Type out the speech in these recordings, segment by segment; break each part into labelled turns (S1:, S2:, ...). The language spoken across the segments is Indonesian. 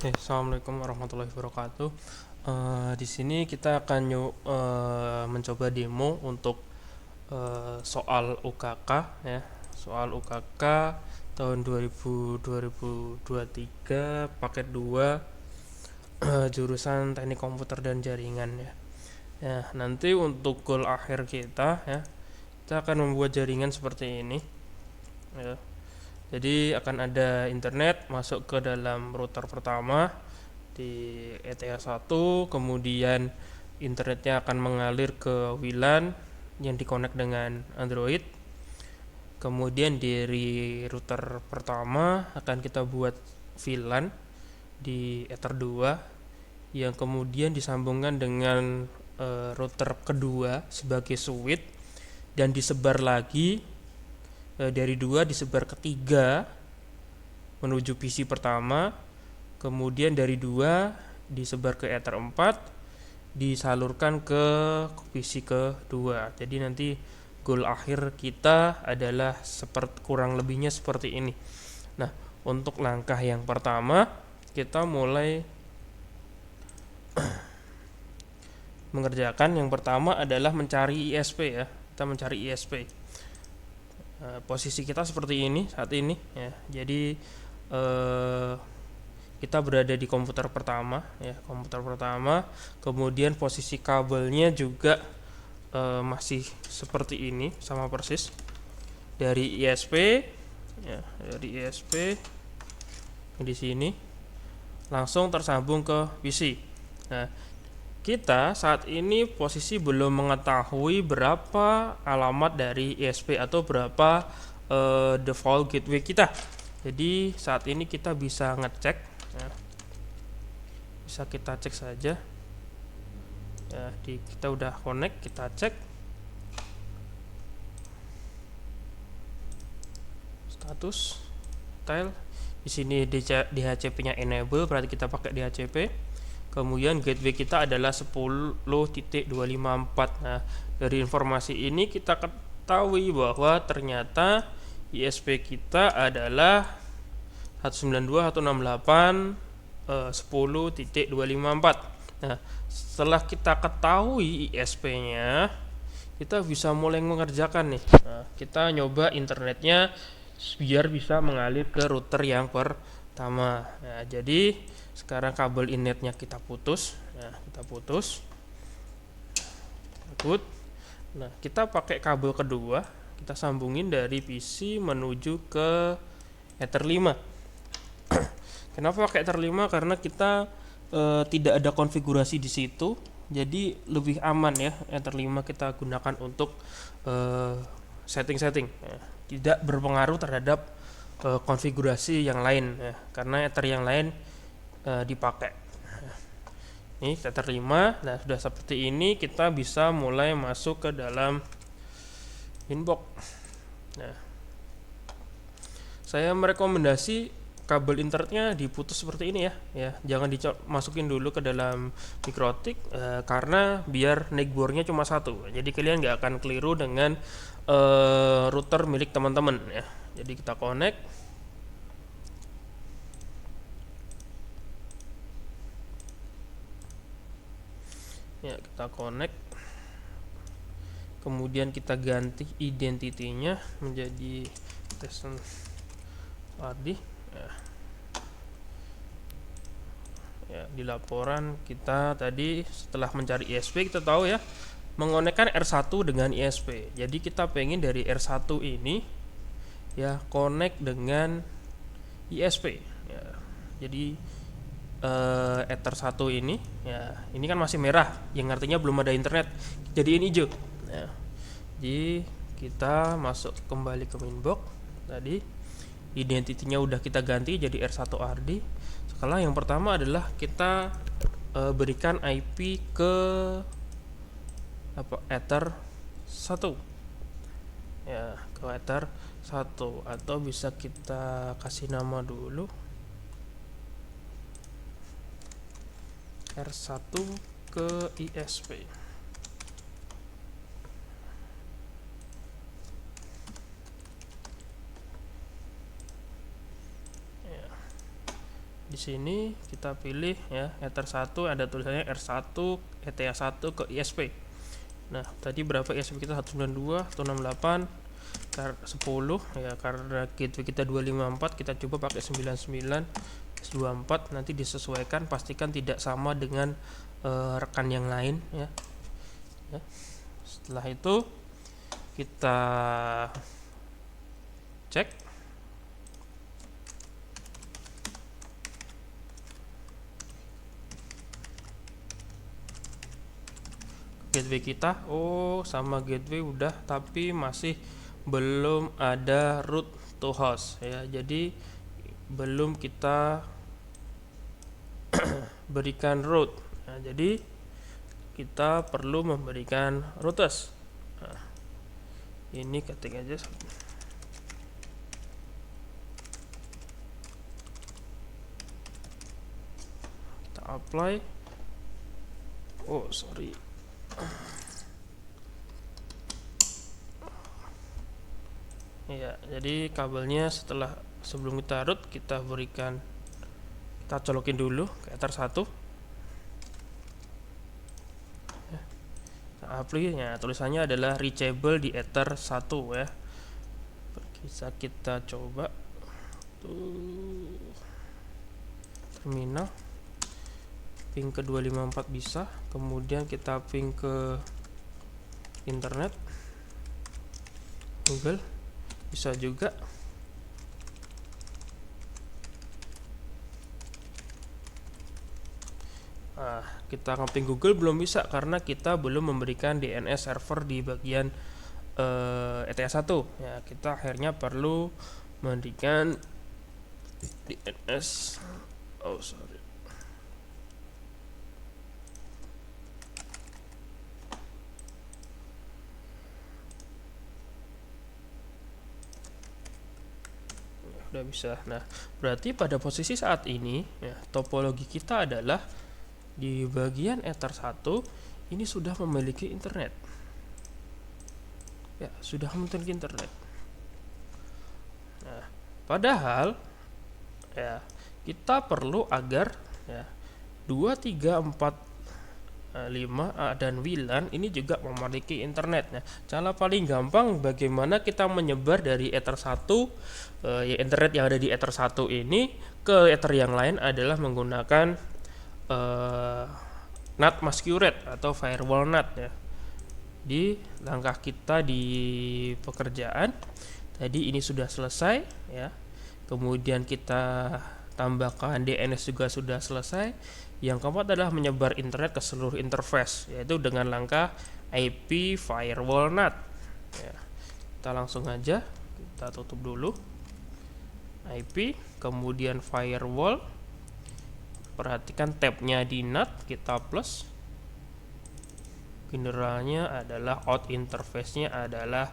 S1: Assalamualaikum warahmatullahi wabarakatuh. Di sini kita akan mencoba demo untuk soal UKK ya. Soal UKK tahun 2023 paket 2 jurusan Teknik Komputer dan Jaringan ya. Ya, nanti untuk goal akhir kita ya, kita akan membuat jaringan seperti ini ya. Jadi akan ada internet masuk ke dalam router pertama di ETA1, kemudian internetnya akan mengalir ke WLAN yang dikonek dengan Android. Kemudian dari router pertama akan kita buat VLAN di Ether 2 yang kemudian disambungkan dengan router kedua sebagai switch dan disebar lagi dari 2 disebar ke 3 menuju PC pertama, kemudian dari 2 disebar ke Ether 4 disalurkan ke PC kedua. Jadi nanti goal akhir kita adalah kurang lebihnya seperti ini. Nah, untuk langkah yang pertama kita mulai mengerjakan. Yang pertama adalah mencari ISP ya. Kita mencari ISP. Posisi kita seperti ini saat ini ya. Jadi kita berada di komputer pertama ya, komputer pertama. Kemudian posisi kabelnya juga masih seperti ini, sama persis dari ISP ya, dari ISP di sini langsung tersambung ke PC. Nah, kita saat ini posisi belum mengetahui berapa alamat dari ISP atau berapa default gateway kita. Jadi saat ini kita bisa ngecek ya. Bisa kita cek saja ya, kita udah connect, kita cek status tile. Di sini DHCP-nya enable, berarti kita pakai DHCP. Kemudian gateway kita adalah 10.254. Nah, dari informasi ini kita ketahui bahwa ternyata ISP kita adalah 192.168.10.254. Nah, setelah kita ketahui ISP-nya, kita bisa mulai mengerjakan nih. Nah, kita nyoba internetnya biar bisa mengalir ke router yang pertama. Nah, jadi sekarang kabel internetnya kita putus. Nah, kita putus. Good. Nah, kita pakai kabel kedua, kita sambungin dari PC menuju ke Ether 5. Kenapa pakai Ether 5? Karena kita tidak ada konfigurasi di situ, jadi lebih aman ya. Ether 5 kita gunakan untuk setting-setting ya. Tidak berpengaruh terhadap konfigurasi yang lain ya, karena Ether yang lain dipakai. Ini Ether 5. Nah, sudah seperti ini kita bisa mulai masuk ke dalam inbox. Nah, saya merekomendasi kabel internetnya diputus seperti ini ya. Jangan dimasukin dulu ke dalam mikrotik karena biar neckboardnya cuma satu. Jadi kalian nggak akan keliru dengan router milik teman-teman ya. Jadi kita connect. Ya, kita connect. Kemudian kita ganti identitinya menjadi Teson Ardi. Ya, di laporan kita tadi setelah mencari ISP kita tahu ya, mengonekkan R1 dengan ISP. Jadi kita pengen dari R1 ini ya connect dengan ISP ya. Jadi Ether 1 ini ya, ini kan masih merah yang artinya belum ada internet, jadiin hijau ya. Jadi kita masuk kembali ke mainbox tadi, identitinya udah kita ganti jadi R1RD. Sekarang yang pertama adalah kita berikan IP ke Ether 1 ya, ke Ether 1, atau bisa kita kasih nama dulu R1 ke ISP. Di sini kita pilih ya Ether 1, ada tulisannya R1 ETH1 ke ISP. Nah, tadi berapa ISP kita? 192, 168, 10 ya, karena gateway kita 254, kita coba pakai 99 24, nanti disesuaikan, pastikan tidak sama dengan rekan yang lain ya. Setelah itu kita cek gateway kita. Oh, sama gateway udah, tapi masih belum ada root to host ya, jadi belum kita berikan root. Nah, jadi kita perlu memberikan routes. Nah, ini ketik aja, kita apply. Oh sorry, ya, jadi kabelnya sebelum kita root, kita colokin dulu ke Ether 1. Nah, apply-nya tulisannya adalah reachable di Ether 1 ya. Bisa kita coba tuh terminal ping ke 254 bisa, kemudian kita ping ke internet Google bisa juga. Nah, kita ngeping Google belum bisa karena kita belum memberikan DNS server di bagian ETH1 ya. Kita akhirnya perlu memberikan DNS. Oh sorry, udah bisa. Nah, berarti pada posisi saat ini ya, topologi kita adalah di bagian Ether 1 ini sudah memiliki internet ya, sudah memiliki internet. Nah, padahal ya kita perlu agar ya 2, 3, 4, 5 dan WLAN ini juga memiliki internet. Nah, cara paling gampang bagaimana kita menyebar dari Ether 1 ya, internet yang ada di Ether 1 ini ke Ether yang lain adalah menggunakan NAT masquerade atau firewall NAT ya. Di langkah kita di pekerjaan tadi ini sudah selesai ya. Kemudian kita tambahkan DNS juga sudah selesai. Yang keempat adalah menyebar internet ke seluruh interface, yaitu dengan langkah IP firewall NAT ya. Kita langsung aja kita tutup dulu IP, kemudian firewall. Perhatikan tabnya di NAT, kita plus. Generalnya adalah out interface-nya adalah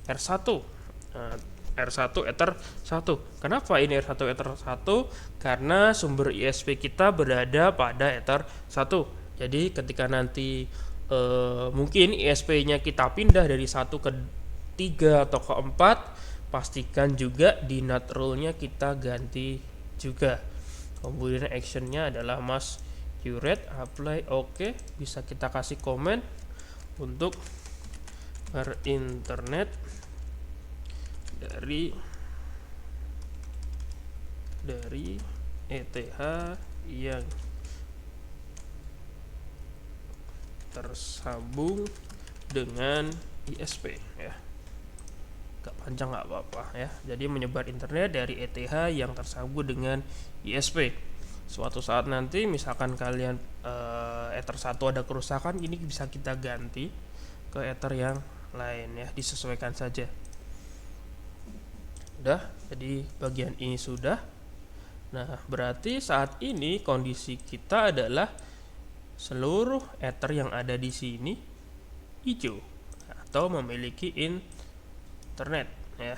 S1: R1. R1 Ether 1. Kenapa ini R1 Ether 1? Karena sumber ISP kita berada pada Ether 1. Jadi ketika nanti mungkin ISP-nya kita pindah dari 1 ke 3 atau ke 4, pastikan juga di NAT rule-nya kita ganti juga. Kemudian actionnya adalah masquerade, apply, oke. Bisa kita kasih komen untuk berinternet dari ETH yang tersambung dengan ISP ya. Gak panjang gak apa-apa ya. Jadi menyebar internet dari ETH yang tersambung dengan ISP. Suatu saat nanti misalkan kalian Ether 1 ada kerusakan, ini bisa kita ganti ke Ether yang lain ya, disesuaikan saja. Udah, jadi bagian ini sudah. Nah, berarti saat ini kondisi kita adalah seluruh Ether yang ada di sini hijau atau memiliki internet ya.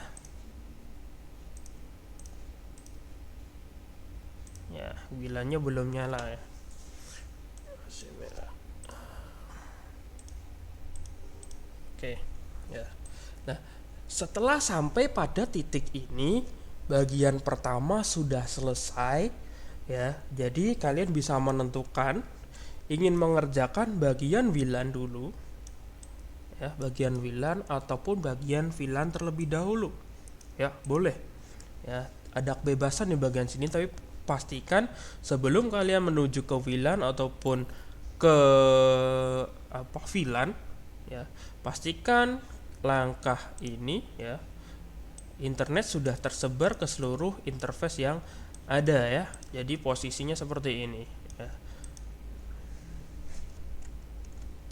S1: Ya, WLAN-nya belum nyala ya. Masih merah. Oke, ya. Nah, setelah sampai pada titik ini, bagian pertama sudah selesai ya. Jadi kalian bisa menentukan ingin mengerjakan bagian VLAN dulu, ya, bagian VLAN ataupun bagian VLAN terlebih dahulu, ya, boleh, ya. Ada kebebasan di bagian sini, tapi pastikan sebelum kalian menuju ke VLAN ataupun ke VLAN, ya, pastikan langkah ini, ya, internet sudah tersebar ke seluruh interface yang ada, ya. Jadi posisinya seperti ini,